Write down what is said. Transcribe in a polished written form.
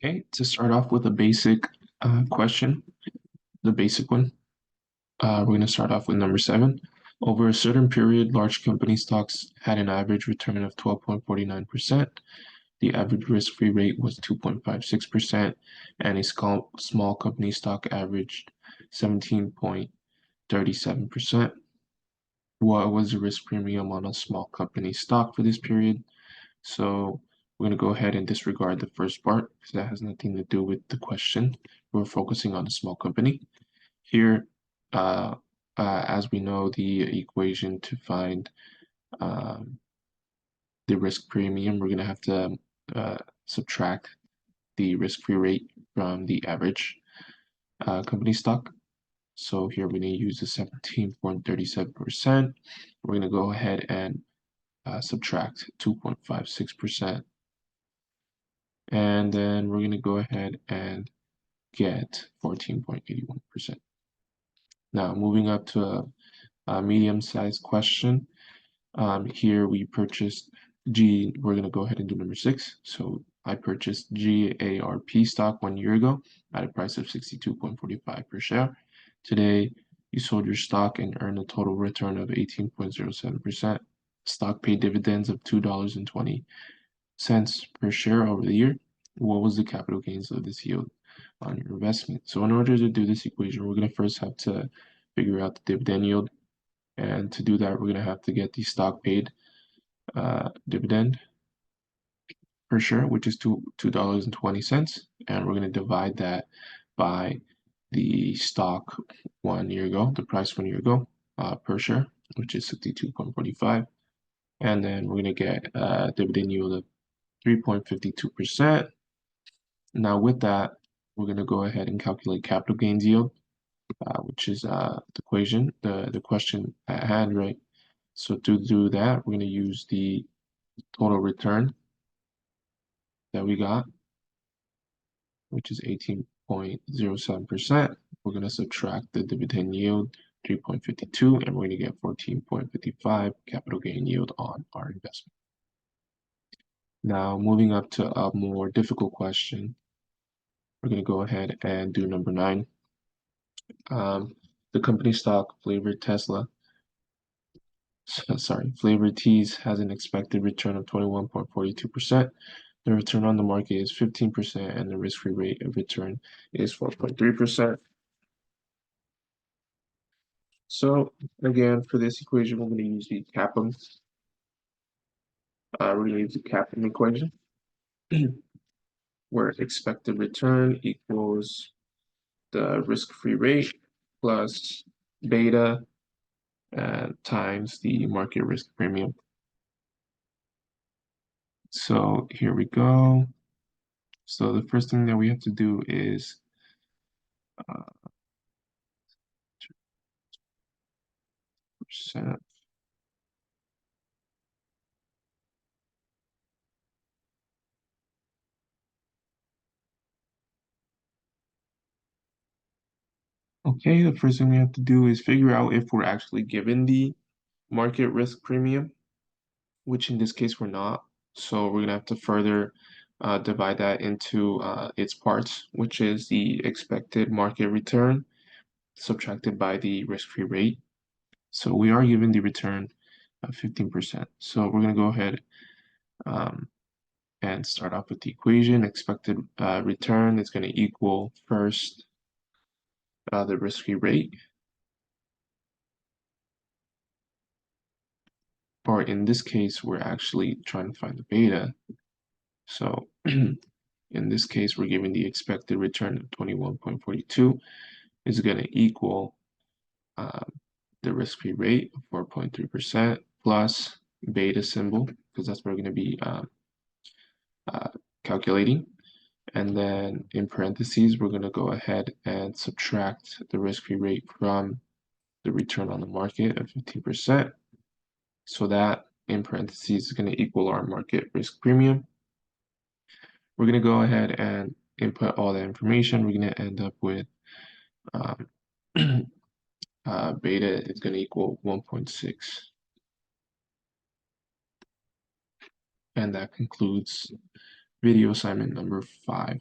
Okay, to start off with a basic question, the basic one, we're going to start off with number 7. Over a certain period, large company stocks had an average return of 12.49%. The average risk-free rate was 2.56%, and a small company stock averaged 17.37%. What was the risk premium on a small company stock for this period? So we're going to go ahead and disregard the first part because that has nothing to do with the question. We're focusing on a small company. Here, as we know, the equation to find the risk premium, we're going to have to subtract the risk-free rate from the average company stock. So here we're going to use the 17.37%. We're going to go ahead and subtract 2.56%. And then we're going to go ahead and get 14.81%. Now, moving up to a medium-sized question. Here we purchased we're going to go ahead and do number 6. So I purchased GARP stock 1 year ago at a price of 62.45 per share. Today, you sold your stock and earned a total return of 18.07%. Stock paid dividends of $2.20 per share over the year. What was the capital gains of this yield on your investment? So in order to do this equation, we're going to first have to figure out the dividend yield. And to do that, we're going to have to get the stock paid dividend per share, which is $2.20. And we're going to divide that by the stock 1 year ago, the price 1 year ago per share, which is 62.45. And then we're going to get a dividend yield of 3.52%. Now with that, we're going to go ahead and calculate capital gains yield, which is the equation, the question at hand, right? So to do that, we're going to use the total return that we got, which is 18.07%. We're going to subtract the dividend yield, 3.52, and we're going to get 14.55 capital gain yield on our investment. Now, moving up to a more difficult question, we're going to go ahead and do number 9. The company stock flavored Teas has an expected return of 21.42%. The return on the market is 15%, and the risk-free rate of return is 4.3%. So again, for this equation, we're going to use the CAPM. We're going to use the CAPM equation, where expected return equals the risk-free rate plus beta times the market risk premium. So here we go. So the first thing that we have to do is percent. Okay, the first thing we have to do is figure out if we're actually given the market risk premium, which in this case we're not. So we're gonna have to further divide that into its parts, which is the expected market return subtracted by the risk-free rate. So we are given the return of 15%. So we're gonna go ahead and start off with the equation. Expected return is gonna equal first the risk-free rate, or in this case, we're actually trying to find the beta. So in this case, we're given the expected return of 21.42 is going to equal the risk-free rate of 4.3% plus beta symbol, because that's what we're going to be calculating. And then in parentheses, we're going to go ahead and subtract the risk-free rate from the return on the market of 15%. So that in parentheses is going to equal our market risk premium. We're going to go ahead and input all the information. We're going to end up with beta is going to equal 1.6. And that concludes video assignment number 5.